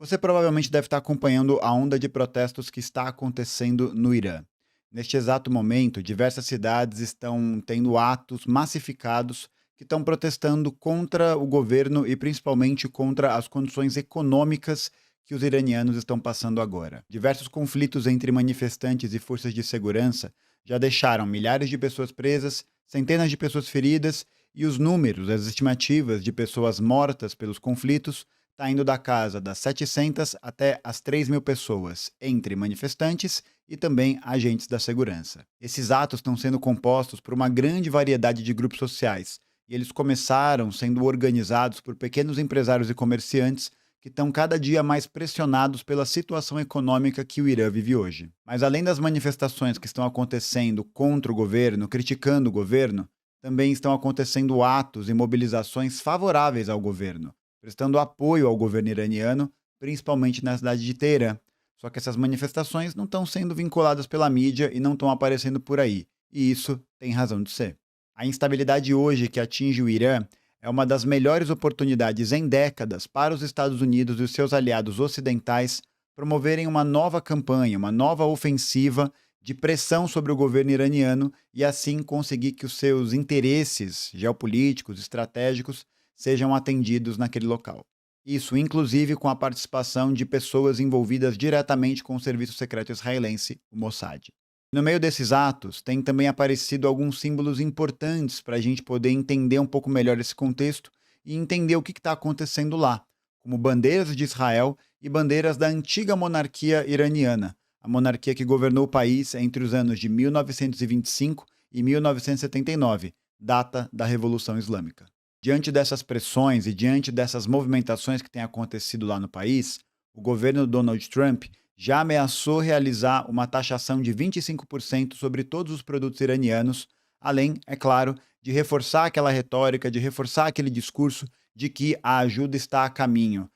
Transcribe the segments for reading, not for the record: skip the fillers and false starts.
Você provavelmente deve estar acompanhando a onda de protestos que está acontecendo no Irã. Neste exato momento, diversas cidades estão tendo atos massificados que estão protestando contra o governo e principalmente contra as condições econômicas que os iranianos estão passando agora. Diversos conflitos entre manifestantes e forças de segurança já deixaram milhares de pessoas presas, centenas de pessoas feridas e os números, as estimativas de pessoas mortas pelos conflitos está indo da casa das 700 até as 3.000 pessoas, entre manifestantes e também agentes da segurança. Esses atos estão sendo compostos por uma grande variedade de grupos sociais, e eles começaram sendo organizados por pequenos empresários e comerciantes que estão cada dia mais pressionados pela situação econômica que o Irã vive hoje. Mas além das manifestações que estão acontecendo contra o governo, criticando o governo, também estão acontecendo atos e mobilizações favoráveis ao governo, prestando apoio ao governo iraniano, principalmente na cidade de Teherã. Só que essas manifestações não estão sendo vinculadas pela mídia e não estão aparecendo por aí. E isso tem razão de ser. A instabilidade hoje que atinge o Irã é uma das melhores oportunidades em décadas para os Estados Unidos e os seus aliados ocidentais promoverem uma nova campanha, uma nova ofensiva de pressão sobre o governo iraniano e assim conseguir que os seus interesses geopolíticos, estratégicos, sejam atendidos naquele local. Isso, inclusive, com a participação de pessoas envolvidas diretamente com o serviço secreto israelense, o Mossad. No meio desses atos, tem também aparecido alguns símbolos importantes para a gente poder entender um pouco melhor esse contexto e entender o que está acontecendo lá, como bandeiras de Israel e bandeiras da antiga monarquia iraniana, a monarquia que governou o país entre os anos de 1925 e 1979, data da Revolução Islâmica. Diante dessas pressões e diante dessas movimentações que têm acontecido lá no país, o governo Donald Trump já ameaçou realizar uma taxação de 25% sobre todos os produtos iranianos, além, é claro, de reforçar aquela retórica, de reforçar aquele discurso de que a ajuda está a caminho,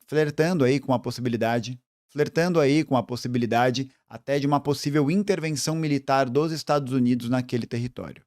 flertando aí com a possibilidade até de uma possível intervenção militar dos Estados Unidos naquele território.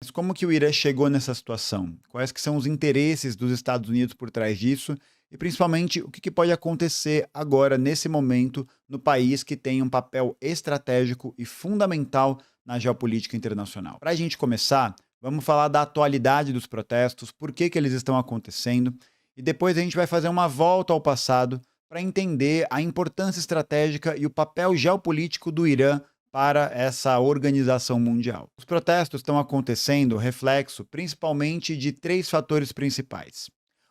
Mas como que o Irã chegou nessa situação? Quais que são os interesses dos Estados Unidos por trás disso? E principalmente, o que pode acontecer agora, nesse momento, no país que tem um papel estratégico e fundamental na geopolítica internacional? Para a gente começar, vamos falar da atualidade dos protestos, por que eles estão acontecendo, e depois a gente vai fazer uma volta ao passado para entender a importância estratégica e o papel geopolítico do Irã para essa organização mundial. Os protestos estão acontecendo reflexo principalmente de três fatores principais.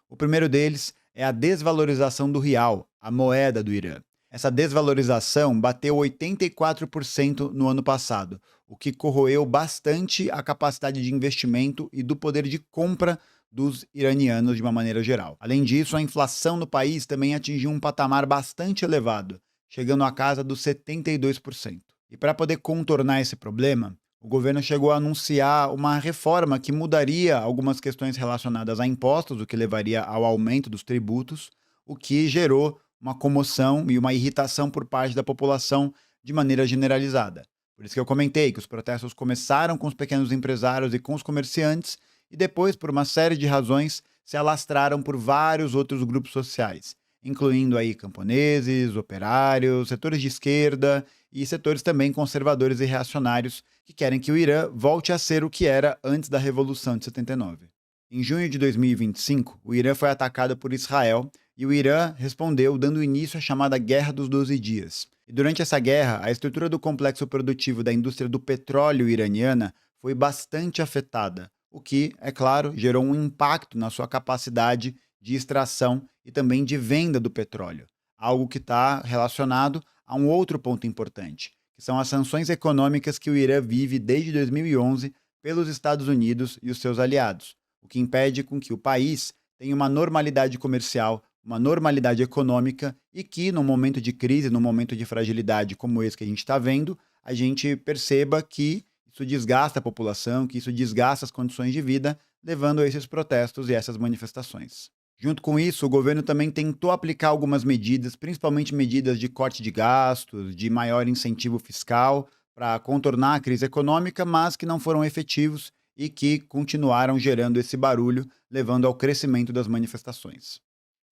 O primeiro deles é a desvalorização do real, a moeda do Irã. Essa desvalorização bateu 84% no ano passado, o que corroeu bastante a capacidade de investimento e do poder de compra dos iranianos de uma maneira geral. Além disso, a inflação no país também atingiu um patamar bastante elevado, chegando à casa dos 72%. E para poder contornar esse problema, o governo chegou a anunciar uma reforma que mudaria algumas questões relacionadas a impostos, o que levaria ao aumento dos tributos, o que gerou uma comoção e uma irritação por parte da população de maneira generalizada. Por isso que eu comentei que os protestos começaram com os pequenos empresários e com os comerciantes e depois, por uma série de razões, se alastraram por vários outros grupos sociais, incluindo aí camponeses, operários, setores de esquerda e setores também conservadores e reacionários que querem que o Irã volte a ser o que era antes da Revolução de 79. Em junho de 2025, o Irã foi atacado por Israel e o Irã respondeu dando início à chamada Guerra dos 12 Dias. E durante essa guerra, a estrutura do complexo produtivo da indústria do petróleo iraniana foi bastante afetada, o que, é claro, gerou um impacto na sua capacidade de extração e também de venda do petróleo, algo que está relacionado a um outro ponto importante, que são as sanções econômicas que o Irã vive desde 2011 pelos Estados Unidos e os seus aliados, o que impede com que o país tenha uma normalidade comercial, uma normalidade econômica e que, num momento de crise, num momento de fragilidade como esse que a gente está vendo, a gente perceba que isso desgasta a população, que isso desgasta as condições de vida, levando a esses protestos e essas manifestações. Junto com isso, o governo também tentou aplicar algumas medidas, principalmente medidas de corte de gastos, de maior incentivo fiscal, para contornar a crise econômica, mas que não foram efetivos e que continuaram gerando esse barulho, levando ao crescimento das manifestações.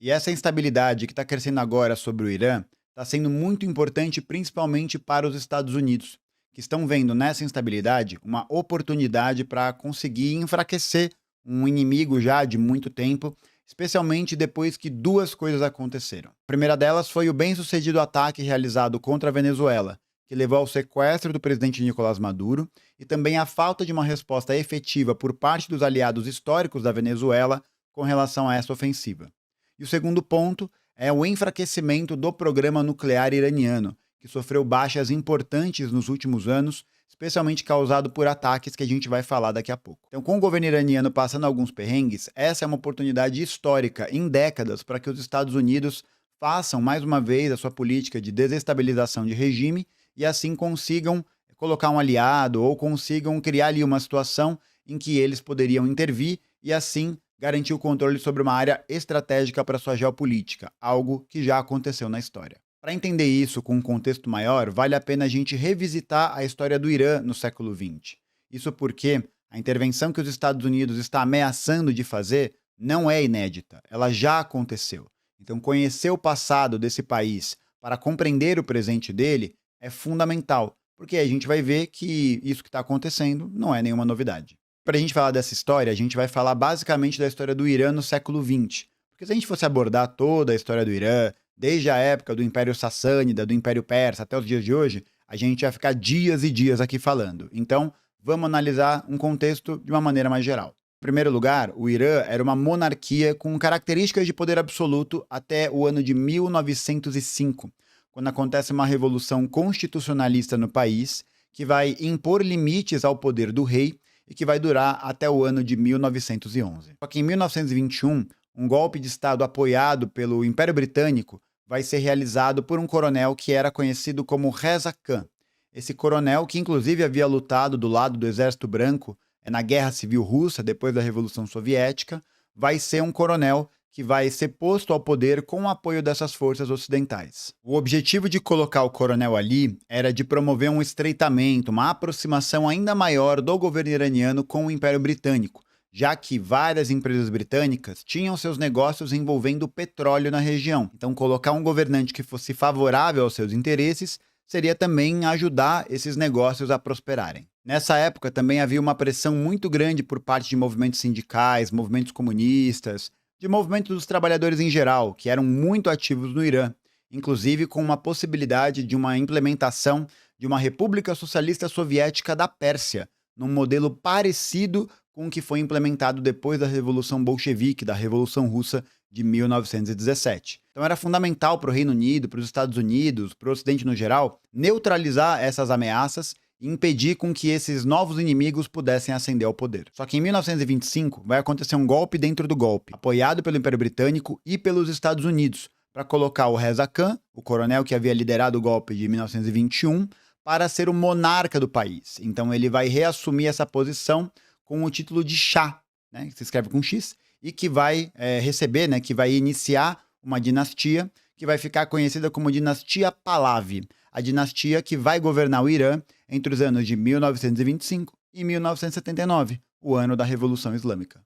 E essa instabilidade que está crescendo agora sobre o Irã está sendo muito importante principalmente para os Estados Unidos, que estão vendo nessa instabilidade uma oportunidade para conseguir enfraquecer um inimigo já de muito tempo, especialmente depois que duas coisas aconteceram. A primeira delas foi o bem-sucedido ataque realizado contra a Venezuela, que levou ao sequestro do presidente Nicolás Maduro, e também a falta de uma resposta efetiva por parte dos aliados históricos da Venezuela com relação a essa ofensiva. E o segundo ponto é o enfraquecimento do programa nuclear iraniano, que sofreu baixas importantes nos últimos anos, especialmente causado por ataques que a gente vai falar daqui a pouco. Então, com o governo iraniano passando alguns perrengues, essa é uma oportunidade histórica em décadas para que os Estados Unidos façam mais uma vez a sua política de desestabilização de regime e assim consigam colocar um aliado ou consigam criar ali uma situação em que eles poderiam intervir e assim garantir o controle sobre uma área estratégica para sua geopolítica, algo que já aconteceu na história. Para entender isso com um contexto maior, vale a pena a gente revisitar a história do Irã no século XX. Isso porque a intervenção que os Estados Unidos está ameaçando de fazer não é inédita, ela já aconteceu. Então, conhecer o passado desse país para compreender o presente dele é fundamental, porque a gente vai ver que isso que está acontecendo não é nenhuma novidade. Para a gente falar dessa história, a gente vai falar basicamente da história do Irã no século XX. Porque se a gente fosse abordar toda a história do Irã, desde a época do Império Sassânida, do Império Persa até os dias de hoje, a gente ia ficar dias e dias aqui falando. Então, vamos analisar um contexto de uma maneira mais geral. Em primeiro lugar, o Irã era uma monarquia com características de poder absoluto até o ano de 1905, quando acontece uma revolução constitucionalista no país que vai impor limites ao poder do rei e que vai durar até o ano de 1911. Só que em 1921, um golpe de Estado apoiado pelo Império Britânico vai ser realizado por um coronel que era conhecido como Reza Khan. Esse coronel, que inclusive havia lutado do lado do Exército Branco na Guerra Civil Russa, depois da Revolução Soviética, vai ser um coronel que vai ser posto ao poder com o apoio dessas forças ocidentais. O objetivo de colocar o coronel ali era de promover um estreitamento, uma aproximação ainda maior do governo iraniano com o Império Britânico, já que várias empresas britânicas tinham seus negócios envolvendo petróleo na região. Então, colocar um governante que fosse favorável aos seus interesses seria também ajudar esses negócios a prosperarem. Nessa época também havia uma pressão muito grande por parte de movimentos sindicais, movimentos comunistas, de movimentos dos trabalhadores em geral, que eram muito ativos no Irã, inclusive com uma possibilidade de uma implementação de uma República Socialista Soviética da Pérsia, num modelo parecido com o que foi implementado depois da Revolução Bolchevique, da Revolução Russa de 1917. Então era fundamental para o Reino Unido, para os Estados Unidos, para o Ocidente no geral, neutralizar essas ameaças e impedir com que esses novos inimigos pudessem ascender ao poder. Só que em 1925 vai acontecer um golpe dentro do golpe, apoiado pelo Império Britânico e pelos Estados Unidos, para colocar o Reza Khan, o coronel que havia liderado o golpe de 1921, para ser o monarca do país. Então ele vai reassumir essa posição com o título de Shah, né, que se escreve com X, e que vai receber, né, que vai iniciar uma dinastia que vai ficar conhecida como Dinastia Pahlavi, a dinastia que vai governar o Irã entre os anos de 1925 e 1979, o ano da Revolução Islâmica.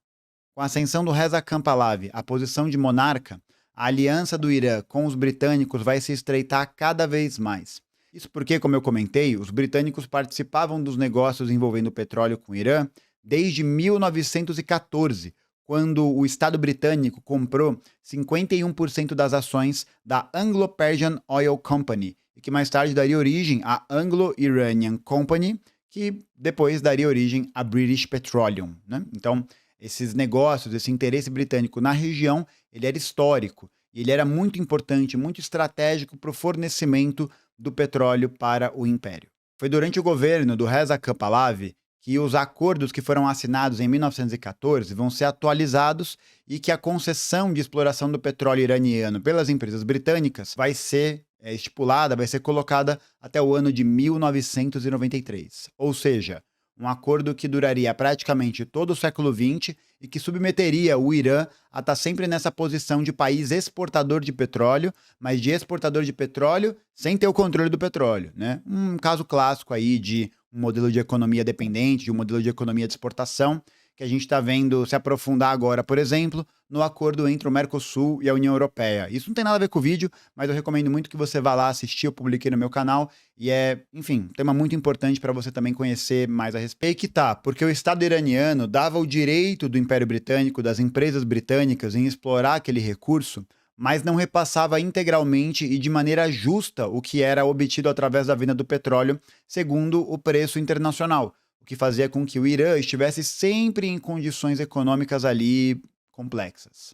Com a ascensão do Reza Khan Pahlavi à posição de monarca, a aliança do Irã com os britânicos vai se estreitar cada vez mais. Isso porque, como eu comentei, os britânicos participavam dos negócios envolvendo o petróleo com o Irã desde 1914, quando o Estado britânico comprou 51% das ações da Anglo-Persian Oil Company, e que mais tarde daria origem à Anglo-Iranian Company, que depois daria origem à British Petroleum, né? Então, esses negócios, esse interesse britânico na região, ele era histórico, e ele era muito importante, muito estratégico para o fornecimento do petróleo para o Império. Foi durante o governo do Reza Khan Pahlavi que os acordos que foram assinados em 1914 vão ser atualizados e que a concessão de exploração do petróleo iraniano pelas empresas britânicas vai ser estipulada, vai ser colocada até o ano de 1993. Ou seja, um acordo que duraria praticamente todo o século XX e que submeteria o Irã a estar sempre nessa posição de país exportador de petróleo, mas de exportador de petróleo sem ter o controle do petróleo, né? Um caso clássico aí de um modelo de economia dependente, de um modelo de economia de exportação, que a gente está vendo se aprofundar agora, por exemplo, no acordo entre o Mercosul e a União Europeia. Isso não tem nada a ver com o vídeo, mas eu recomendo muito que você vá lá assistir, eu publiquei no meu canal, e enfim, um tema muito importante para você também conhecer mais a respeito. E que tá, porque o Estado iraniano dava o direito do Império Britânico, das empresas britânicas, em explorar aquele recurso, mas não repassava integralmente e de maneira justa o que era obtido através da venda do petróleo, segundo o preço internacional, o que fazia com que o Irã estivesse sempre em condições econômicas ali complexas.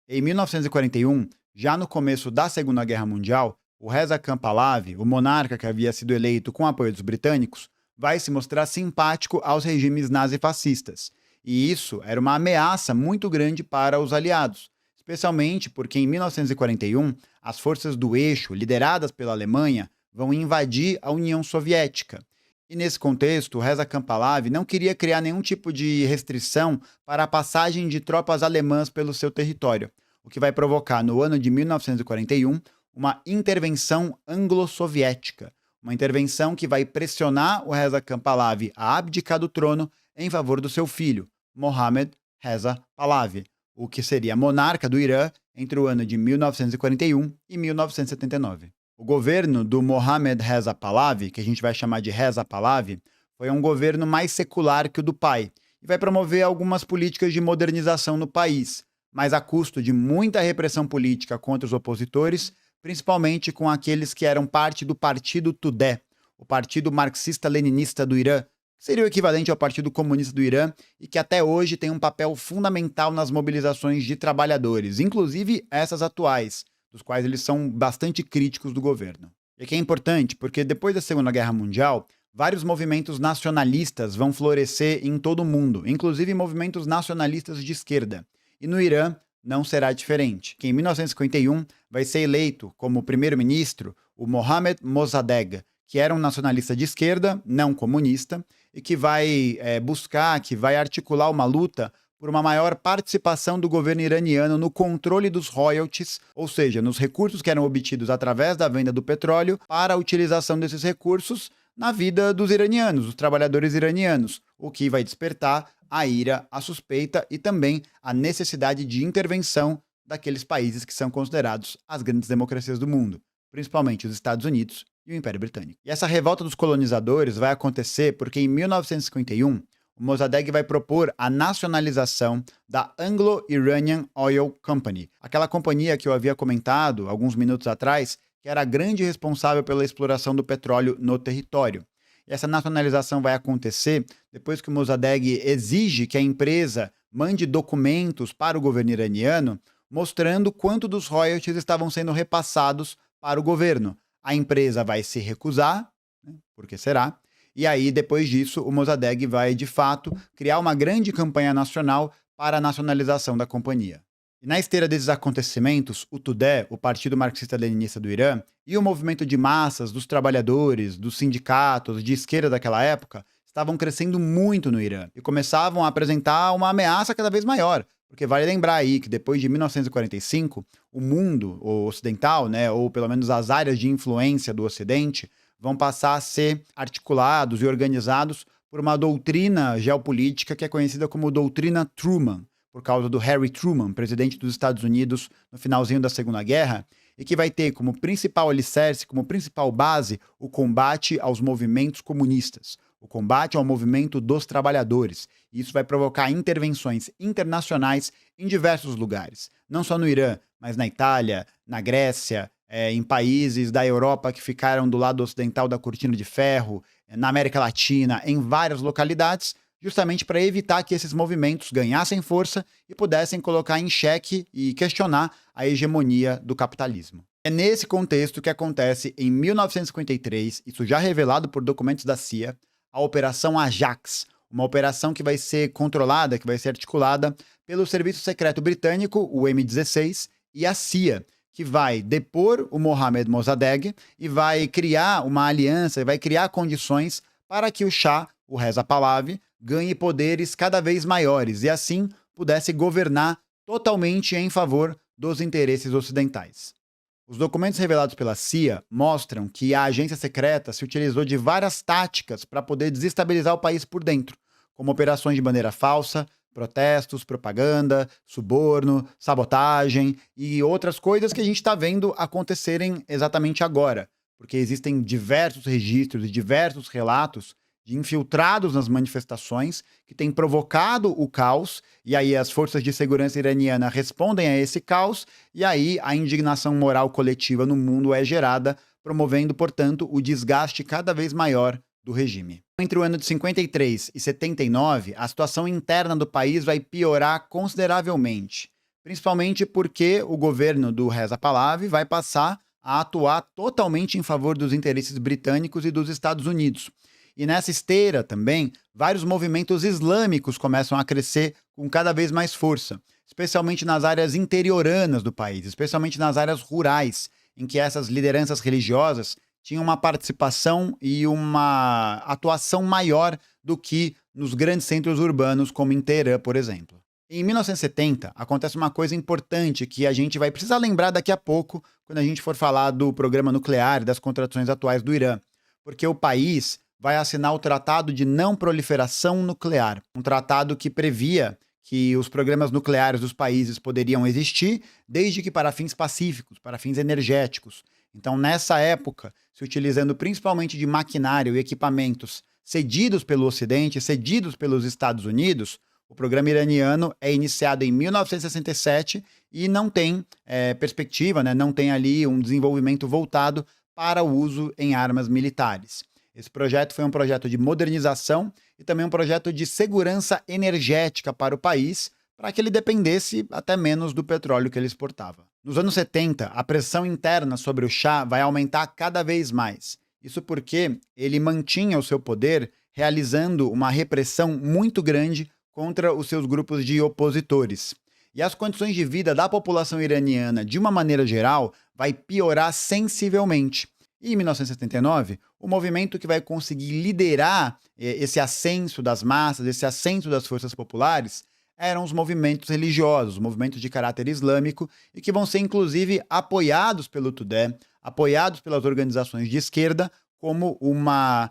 Em 1941, já no começo da Segunda Guerra Mundial, o Reza Khan Pahlavi, o monarca que havia sido eleito com apoio dos britânicos, vai se mostrar simpático aos regimes nazifascistas. E isso era uma ameaça muito grande para os aliados, especialmente porque em 1941 as forças do eixo, lideradas pela Alemanha, vão invadir a União Soviética. E nesse contexto, o Reza Khan Pahlavi não queria criar nenhum tipo de restrição para a passagem de tropas alemãs pelo seu território, o que vai provocar no ano de 1941 uma intervenção anglo-soviética, uma intervenção que vai pressionar o Reza Khan Pahlavi a abdicar do trono em favor do seu filho, Mohammad Reza Pahlavi, o que seria monarca do Irã entre o ano de 1941 e 1979. O governo do Mohammad Reza Pahlavi, que a gente vai chamar de Reza Pahlavi, foi um governo mais secular que o do pai e vai promover algumas políticas de modernização no país, mas a custo de muita repressão política contra os opositores, principalmente com aqueles que eram parte do Partido Tudeh, o Partido Marxista-Leninista do Irã, que seria o equivalente ao Partido Comunista do Irã e que até hoje tem um papel fundamental nas mobilizações de trabalhadores, inclusive essas atuais, dos quais eles são bastante críticos do governo. E aqui é importante porque depois da Segunda Guerra Mundial, vários movimentos nacionalistas vão florescer em todo o mundo, inclusive movimentos nacionalistas de esquerda. E no Irã não será diferente, que em 1951 vai ser eleito como primeiro-ministro o Mohammad Mossadegh, que era um nacionalista de esquerda, não comunista, e que vai que vai articular uma luta por uma maior participação do governo iraniano no controle dos royalties, ou seja, nos recursos que eram obtidos através da venda do petróleo, para a utilização desses recursos na vida dos iranianos, dos trabalhadores iranianos, o que vai despertar a ira, a suspeita e também a necessidade de intervenção daqueles países que são considerados as grandes democracias do mundo, principalmente os Estados Unidos e o Império Britânico. E essa revolta dos colonizadores vai acontecer porque em 1951 o Mossadegh vai propor a nacionalização da Anglo-Iranian Oil Company, aquela companhia que eu havia comentado alguns minutos atrás, que era a grande responsável pela exploração do petróleo no território. E essa nacionalização vai acontecer depois que o Mossadegh exige que a empresa mande documentos para o governo iraniano mostrando quanto dos royalties estavam sendo repassados para o governo. A empresa vai se recusar, né, porque será? E aí, depois disso, o Mossadegh vai, de fato, criar uma grande campanha nacional para a nacionalização da companhia. E na esteira desses acontecimentos, o Tudeh, o Partido Marxista-Leninista do Irã, e o movimento de massas dos trabalhadores, dos sindicatos, de esquerda daquela época, estavam crescendo muito no Irã e começavam a apresentar uma ameaça cada vez maior. Porque vale lembrar aí que depois de 1945, o mundo o ocidental, né, ou pelo menos as áreas de influência do Ocidente, vão passar a ser articulados e organizados por uma doutrina geopolítica que é conhecida como doutrina Truman, por causa do Harry Truman, presidente dos Estados Unidos no finalzinho da Segunda Guerra, e que vai ter como principal alicerce, como principal base, o combate aos movimentos comunistas, o combate ao movimento dos trabalhadores. E isso vai provocar intervenções internacionais em diversos lugares, não só no Irã, mas na Itália, na Grécia, em países da Europa que ficaram do lado ocidental da Cortina de Ferro, na América Latina, em várias localidades, justamente para evitar que esses movimentos ganhassem força e pudessem colocar em xeque e questionar a hegemonia do capitalismo. É nesse contexto que acontece, em 1953, isso já revelado por documentos da CIA, a Operação Ajax, uma operação que vai ser controlada, que vai ser articulada pelo Serviço Secreto Britânico, o M16, e a CIA, que vai depor o Mohammad Mossadegh e vai criar uma aliança, e vai criar condições para que o Shah, o Reza Pahlavi, ganhe poderes cada vez maiores e assim pudesse governar totalmente em favor dos interesses ocidentais. Os documentos revelados pela CIA mostram que a agência secreta se utilizou de várias táticas para poder desestabilizar o país por dentro, como operações de bandeira falsa, Protestos, propaganda, suborno, sabotagem e outras coisas que a gente está vendo acontecerem exatamente agora, porque existem diversos registros e diversos relatos de infiltrados nas manifestações que têm provocado o caos, e aí as forças de segurança iraniana respondem a esse caos, e aí a indignação moral coletiva no mundo é gerada, promovendo, portanto, o desgaste cada vez maior do regime. Entre o ano de 53 e 79, a situação interna do país vai piorar consideravelmente, principalmente porque o governo do Reza Pahlavi vai passar a atuar totalmente em favor dos interesses britânicos e dos Estados Unidos. E nessa esteira também, vários movimentos islâmicos começam a crescer com cada vez mais força, especialmente nas áreas interioranas do país, especialmente nas áreas rurais, em que essas lideranças religiosas tinham uma participação e uma atuação maior do que nos grandes centros urbanos, como em Teherã, por exemplo. Em 1970, acontece uma coisa importante que a gente vai precisar lembrar daqui a pouco, quando a gente for falar do programa nuclear e das contradições atuais do Irã, porque o país vai assinar o Tratado de Não Proliferação Nuclear, um tratado que previa que os programas nucleares dos países poderiam existir, desde que para fins pacíficos, para fins energéticos. Então, nessa época, se utilizando principalmente de maquinário e equipamentos cedidos pelo Ocidente, cedidos pelos Estados Unidos, o programa iraniano é iniciado em 1967 e não tem perspectiva, né? Não tem ali um desenvolvimento voltado para o uso em armas militares. Esse projeto foi um projeto de modernização e também um projeto de segurança energética para o país, para que ele dependesse até menos do petróleo que ele exportava. Nos anos 70, a pressão interna sobre o Shah vai aumentar cada vez mais. Isso porque ele mantinha o seu poder realizando uma repressão muito grande contra os seus grupos de opositores. E as condições de vida da população iraniana, de uma maneira geral, vai piorar sensivelmente. E em 1979, o movimento que vai conseguir liderar esse ascenso das massas, esse ascenso das forças populares, eram os movimentos religiosos, movimentos de caráter islâmico, e que vão ser, inclusive, apoiados pelo Tudeh, apoiados pelas organizações de esquerda, como uma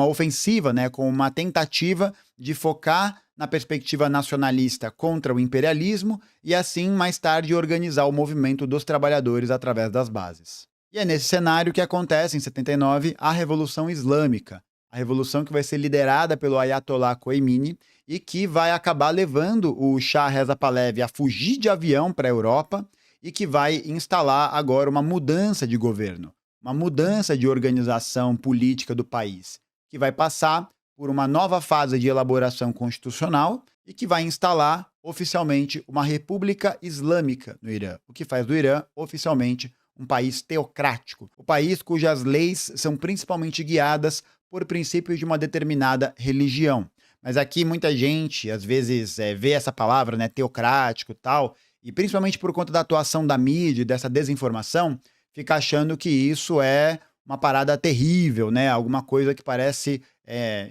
ofensiva, né, como uma tentativa de focar na perspectiva nacionalista contra o imperialismo e, assim, mais tarde, organizar o movimento dos trabalhadores através das bases. E é nesse cenário que acontece, em 79, a Revolução Islâmica, a revolução que vai ser liderada pelo Ayatollah Khomeini e que vai acabar levando o Shah Reza Pahlavi a fugir de avião para a Europa e que vai instalar agora uma mudança de governo, uma mudança de organização política do país, que vai passar por uma nova fase de elaboração constitucional e que vai instalar oficialmente uma república islâmica no Irã, o que faz do Irã oficialmente um país teocrático, o país cujas leis são principalmente guiadas por princípios de uma determinada religião. Mas aqui muita gente, às vezes, vê essa palavra, né, teocrático e tal, e principalmente por conta da atuação da mídia e dessa desinformação, fica achando que isso é uma parada terrível, né, alguma coisa que parece,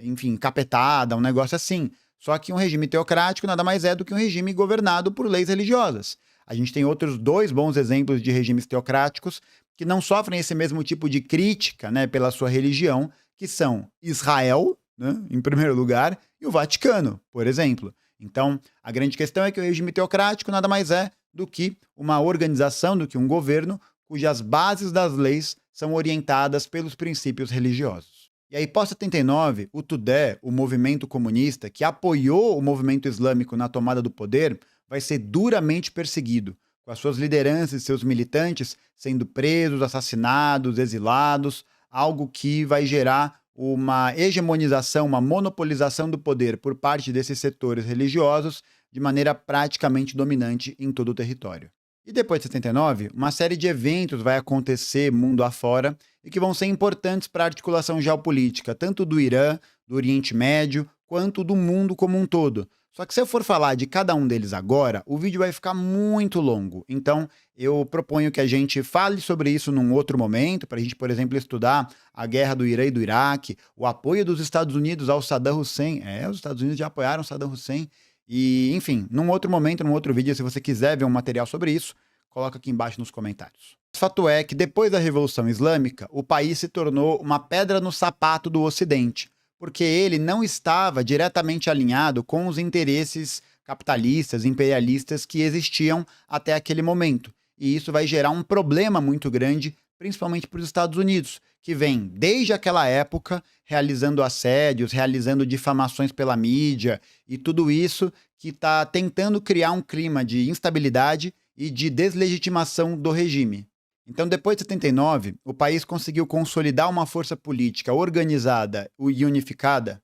enfim, capetada, um negócio assim. Só que um regime teocrático nada mais é do que um regime governado por leis religiosas. A gente tem outros dois bons exemplos de regimes teocráticos que não sofrem esse mesmo tipo de crítica, né, pela sua religião, que são Israel, né, em primeiro lugar, e o Vaticano, por exemplo. Então, a grande questão é que o regime teocrático nada mais é do que uma organização, do que um governo cujas bases das leis são orientadas pelos princípios religiosos. E aí, pós-79, o Tudeh, o movimento comunista, que apoiou o movimento islâmico na tomada do poder, vai ser duramente perseguido, com as suas lideranças e seus militantes sendo presos, assassinados, exilados, algo que vai gerar uma hegemonização, uma monopolização do poder por parte desses setores religiosos de maneira praticamente dominante em todo o território. E depois de 79, uma série de eventos vai acontecer mundo afora e que vão ser importantes para a articulação geopolítica, tanto do Irã, do Oriente Médio, quanto do mundo como um todo. Só que se eu for falar de cada um deles agora, o vídeo vai ficar muito longo. Então, eu proponho que a gente fale sobre isso num outro momento, para a gente, por exemplo, estudar a guerra do Irã e do Iraque, o apoio dos Estados Unidos ao Saddam Hussein. Os Estados Unidos já apoiaram Saddam Hussein. E, enfim, num outro momento, num outro vídeo, se você quiser ver um material sobre isso, coloca aqui embaixo nos comentários. O fato é que depois da Revolução Islâmica, o país se tornou uma pedra no sapato do Ocidente, porque ele não estava diretamente alinhado com os interesses capitalistas, imperialistas que existiam até aquele momento. E isso vai gerar um problema muito grande, principalmente para os Estados Unidos, que vem desde aquela época realizando assédios, realizando difamações pela mídia e tudo isso que está tentando criar um clima de instabilidade e de deslegitimação do regime. Então, depois de 79, o país conseguiu consolidar uma força política organizada e unificada.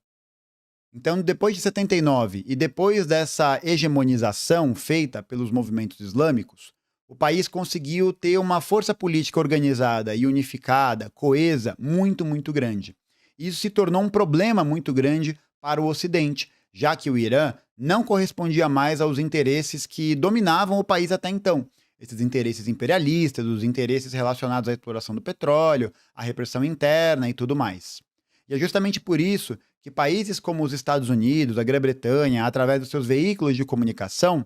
Então, depois de 79 e depois dessa hegemonização feita pelos movimentos islâmicos, o país conseguiu ter uma força política organizada e unificada, coesa, muito, muito grande. Isso se tornou um problema muito grande para o Ocidente, já que o Irã não correspondia mais aos interesses que dominavam o país até então. Esses interesses imperialistas, os interesses relacionados à exploração do petróleo, à repressão interna e tudo mais. E é justamente por isso que países como os Estados Unidos, a Grã-Bretanha, através dos seus veículos de comunicação,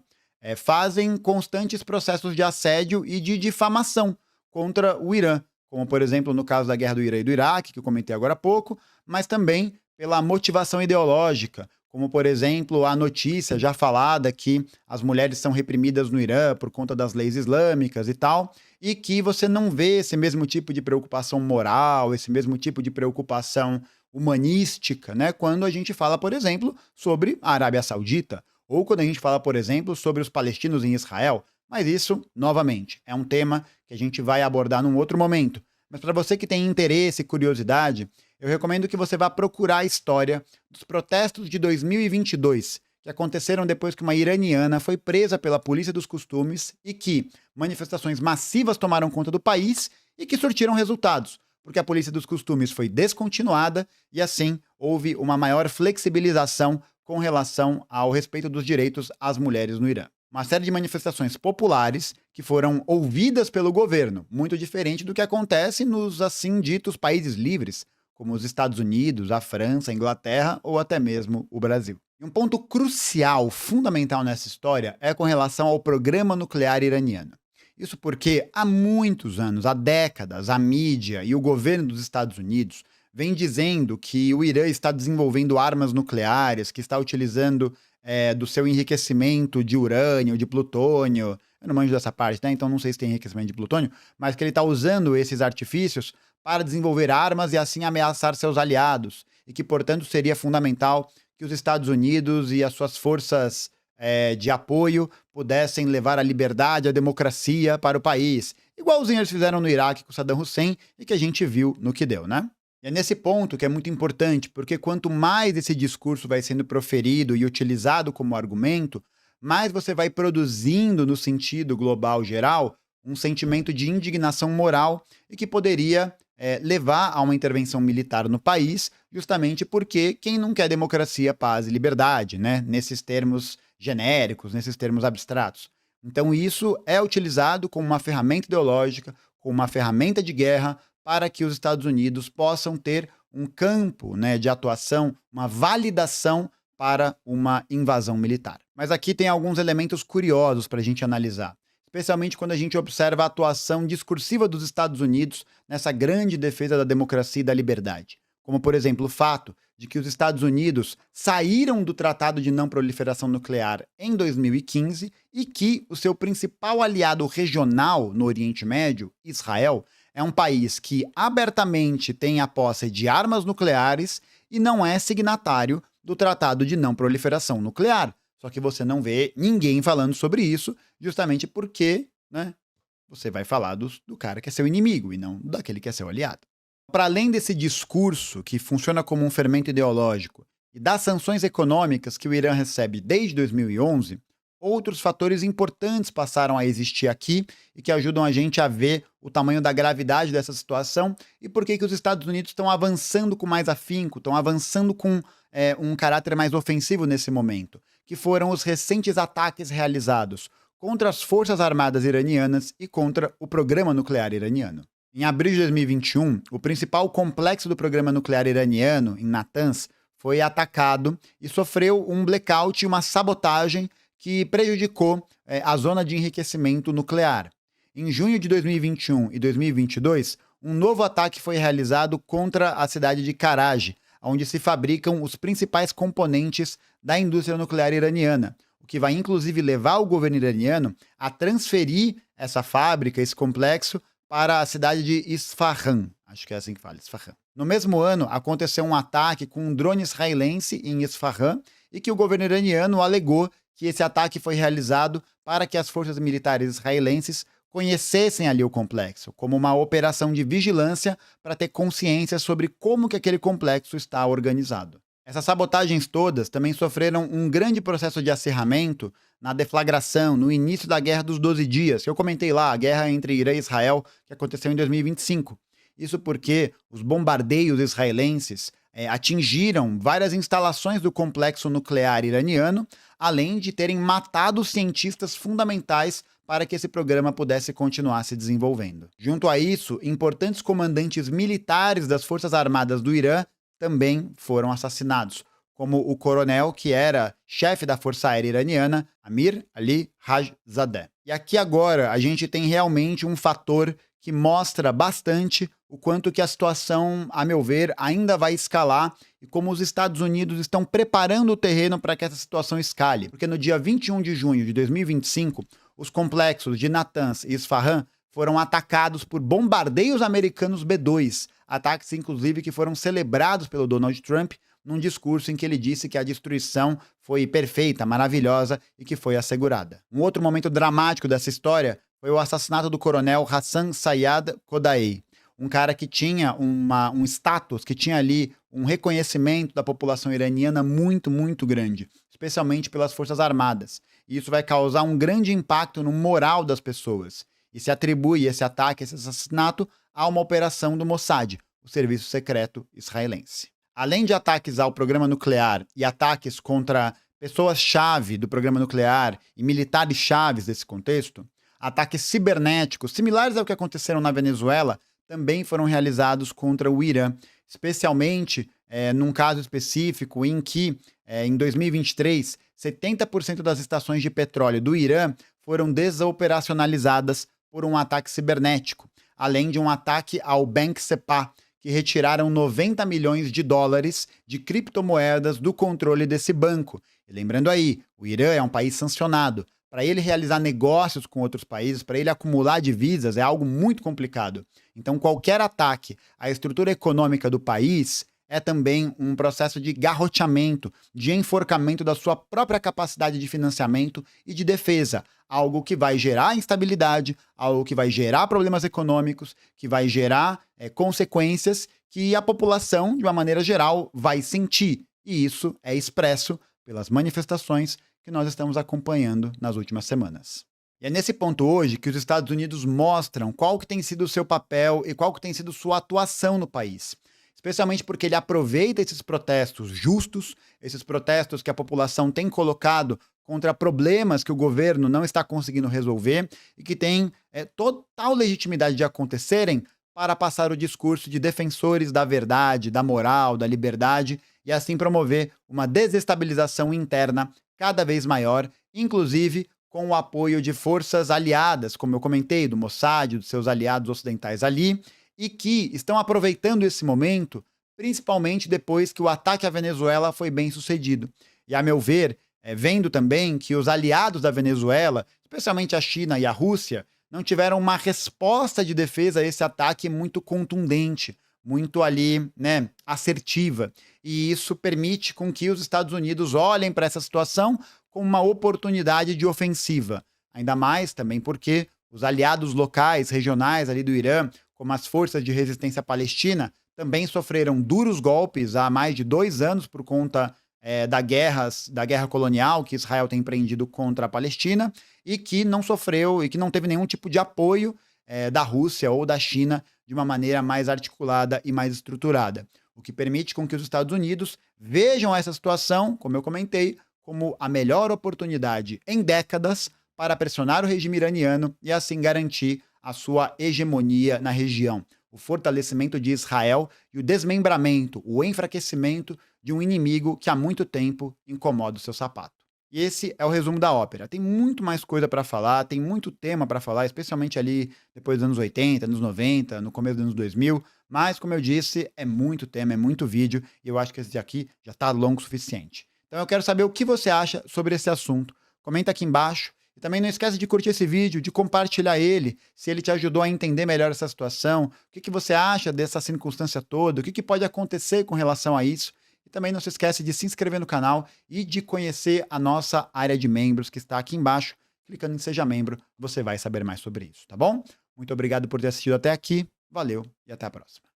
fazem constantes processos de assédio e de difamação contra o Irã, como, por exemplo, no caso da guerra do Irã e do Iraque, que eu comentei agora há pouco, mas também pela motivação ideológica, como, por exemplo, a notícia já falada que as mulheres são reprimidas no Irã por conta das leis islâmicas e tal, e que você não vê esse mesmo tipo de preocupação moral, esse mesmo tipo de preocupação humanística, né, quando a gente fala, por exemplo, sobre a Arábia Saudita, ou quando a gente fala, por exemplo, sobre os palestinos em Israel. Mas isso, novamente, é um tema que a gente vai abordar num outro momento. Mas para você que tem interesse e curiosidade, eu recomendo que você vá procurar a história dos protestos de 2022, que aconteceram depois que uma iraniana foi presa pela Polícia dos Costumes e que manifestações massivas tomaram conta do país e que surtiram resultados, porque a Polícia dos Costumes foi descontinuada e, assim, houve uma maior flexibilização com relação ao respeito dos direitos às mulheres no Irã. Uma série de manifestações populares que foram ouvidas pelo governo, muito diferente do que acontece nos assim ditos países livres, como os Estados Unidos, a França, a Inglaterra ou até mesmo o Brasil. E um ponto crucial, fundamental nessa história é com relação ao programa nuclear iraniano. Isso porque há muitos anos, há décadas, a mídia e o governo dos Estados Unidos vem dizendo que o Irã está desenvolvendo armas nucleares, que está utilizando do seu enriquecimento de urânio, de plutônio. Eu não manjo dessa parte, né? Então não sei se tem enriquecimento de plutônio, mas que ele está usando esses artifícios para desenvolver armas e assim ameaçar seus aliados. E que, portanto, seria fundamental que os Estados Unidos e as suas forças de apoio pudessem levar a liberdade, a democracia para o país. Igualzinho eles fizeram no Iraque com Saddam Hussein e que a gente viu no que deu, né? E é nesse ponto que é muito importante, porque quanto mais esse discurso vai sendo proferido e utilizado como argumento, mais você vai produzindo, no sentido global geral, um sentimento de indignação moral e que poderia levar a uma intervenção militar no país, justamente porque quem não quer democracia, paz e liberdade, né? Nesses termos genéricos, nesses termos abstratos. Então isso é utilizado como uma ferramenta ideológica, como uma ferramenta de guerra, para que os Estados Unidos possam ter um campo, né, de atuação, uma validação para uma invasão militar. Mas aqui tem alguns elementos curiosos para a gente analisar, especialmente quando a gente observa a atuação discursiva dos Estados Unidos nessa grande defesa da democracia e da liberdade. Como, por exemplo, o fato de que os Estados Unidos saíram do Tratado de Não Proliferação Nuclear em 2015 e que o seu principal aliado regional no Oriente Médio, Israel, é um país que abertamente tem a posse de armas nucleares e não é signatário do Tratado de Não Proliferação Nuclear. Só que você não vê ninguém falando sobre isso, justamente porque, né, você vai falar do cara que é seu inimigo e não daquele que é seu aliado. Para além desse discurso que funciona como um fermento ideológico e das sanções econômicas que o Irã recebe desde 2011, outros fatores importantes passaram a existir aqui e que ajudam a gente a ver o tamanho da gravidade dessa situação e por que os Estados Unidos estão avançando com mais afinco, estão avançando com um caráter mais ofensivo nesse momento, que foram os recentes ataques realizados contra as Forças Armadas iranianas e contra o programa nuclear iraniano. Em abril de 2021, o principal complexo do programa nuclear iraniano, em Natanz, foi atacado e sofreu um blackout e uma sabotagem que prejudicou a zona de enriquecimento nuclear. Em junho de 2021 e 2022, um novo ataque foi realizado contra a cidade de Karaj, onde se fabricam os principais componentes da indústria nuclear iraniana, o que vai inclusive levar o governo iraniano a transferir essa fábrica, esse complexo, para a cidade de Isfahan. Acho que é assim que fala, Isfahan. No mesmo ano, aconteceu um ataque com um drone israelense em Isfahan e que o governo iraniano alegou que esse ataque foi realizado para que as forças militares israelenses conhecessem ali o complexo, como uma operação de vigilância para ter consciência sobre como que aquele complexo está organizado. Essas sabotagens todas também sofreram um grande processo de acirramento na deflagração, no início da Guerra dos 12 Dias, que eu comentei lá, a guerra entre Irã e Israel, que aconteceu em 2025. Isso porque os bombardeios israelenses atingiram várias instalações do complexo nuclear iraniano, além de terem matado cientistas fundamentais para que esse programa pudesse continuar se desenvolvendo. Junto a isso, importantes comandantes militares das Forças Armadas do Irã também foram assassinados, como o coronel que era chefe da Força Aérea Iraniana, Amir Ali Hajzadeh. E aqui agora a gente tem realmente um fator que mostra bastante o quanto que a situação, a meu ver, ainda vai escalar e como os Estados Unidos estão preparando o terreno para que essa situação escale. Porque no dia 21 de junho de 2025, os complexos de Natanz e Isfahan foram atacados por bombardeios americanos B-2, ataques inclusive que foram celebrados pelo Donald Trump num discurso em que ele disse que a destruição foi perfeita, maravilhosa e que foi assegurada. Um outro momento dramático dessa história foi o assassinato do coronel Hassan Sayyad Kodai, um cara que tinha um status, que tinha ali um reconhecimento da população iraniana muito, muito grande, especialmente pelas Forças Armadas. E isso vai causar um grande impacto no moral das pessoas. E se atribui esse ataque, esse assassinato, a uma operação do Mossad, o serviço secreto israelense. Além de ataques ao programa nuclear e ataques contra pessoas-chave do programa nuclear e militares chaves desse contexto, ataques cibernéticos, similares ao que aconteceram na Venezuela, também foram realizados contra o Irã, especialmente num caso específico em que, em 2023, 70% das estações de petróleo do Irã foram desoperacionalizadas por um ataque cibernético, além de um ataque ao Bank Sepah, que retiraram 90 milhões de dólares de criptomoedas do controle desse banco. E lembrando aí, o Irã é um país sancionado. Para ele realizar negócios com outros países, para ele acumular divisas, é algo muito complicado. Então, qualquer ataque à estrutura econômica do país é também um processo de garroteamento, de enforcamento da sua própria capacidade de financiamento e de defesa. Algo que vai gerar instabilidade, algo que vai gerar problemas econômicos, que vai gerar consequências que a população, de uma maneira geral, vai sentir. E isso é expresso pelas manifestações que nós estamos acompanhando nas últimas semanas. E é nesse ponto hoje que os Estados Unidos mostram qual que tem sido o seu papel e qual que tem sido sua atuação no país. Especialmente porque ele aproveita esses protestos justos, esses protestos que a população tem colocado contra problemas que o governo não está conseguindo resolver e que têm total legitimidade de acontecerem para passar o discurso de defensores da verdade, da moral, da liberdade e assim promover uma desestabilização interna cada vez maior, inclusive com o apoio de forças aliadas, como eu comentei, do Mossad, dos seus aliados ocidentais ali, e que estão aproveitando esse momento, principalmente depois que o ataque à Venezuela foi bem sucedido. E, a meu ver, vendo também que os aliados da Venezuela, especialmente a China e a Rússia, não tiveram uma resposta de defesa a esse ataque muito contundente, muito ali, assertiva. E isso permite com que os Estados Unidos olhem para essa situação como uma oportunidade de ofensiva. Ainda mais também porque os aliados locais, regionais ali do Irã, como as forças de resistência palestina, também sofreram duros golpes há mais de 2 anos por conta da guerra colonial que Israel tem empreendido contra a Palestina e que não sofreu e que não teve nenhum tipo de apoio da Rússia ou da China de uma maneira mais articulada e mais estruturada. O que permite com que os Estados Unidos vejam essa situação, como eu comentei, como a melhor oportunidade em décadas para pressionar o regime iraniano e assim garantir a sua hegemonia na região, o fortalecimento de Israel e o desmembramento, o enfraquecimento de um inimigo que há muito tempo incomoda o seu sapato. E esse é o resumo da ópera. Tem muito mais coisa para falar, tem muito tema para falar, especialmente ali depois dos anos 80, anos 90, no começo dos anos 2000, mas, como eu disse, é muito tema, é muito vídeo, e eu acho que esse aqui já está longo o suficiente. Então eu quero saber o que você acha sobre esse assunto. Comenta aqui embaixo. E também não esquece de curtir esse vídeo, de compartilhar ele, se ele te ajudou a entender melhor essa situação, o que você acha dessa circunstância toda, o que pode acontecer com relação a isso. E também não se esquece de se inscrever no canal e de conhecer a nossa área de membros que está aqui embaixo. Clicando em Seja Membro, você vai saber mais sobre isso, tá bom? Muito obrigado por ter assistido até aqui, valeu e até a próxima.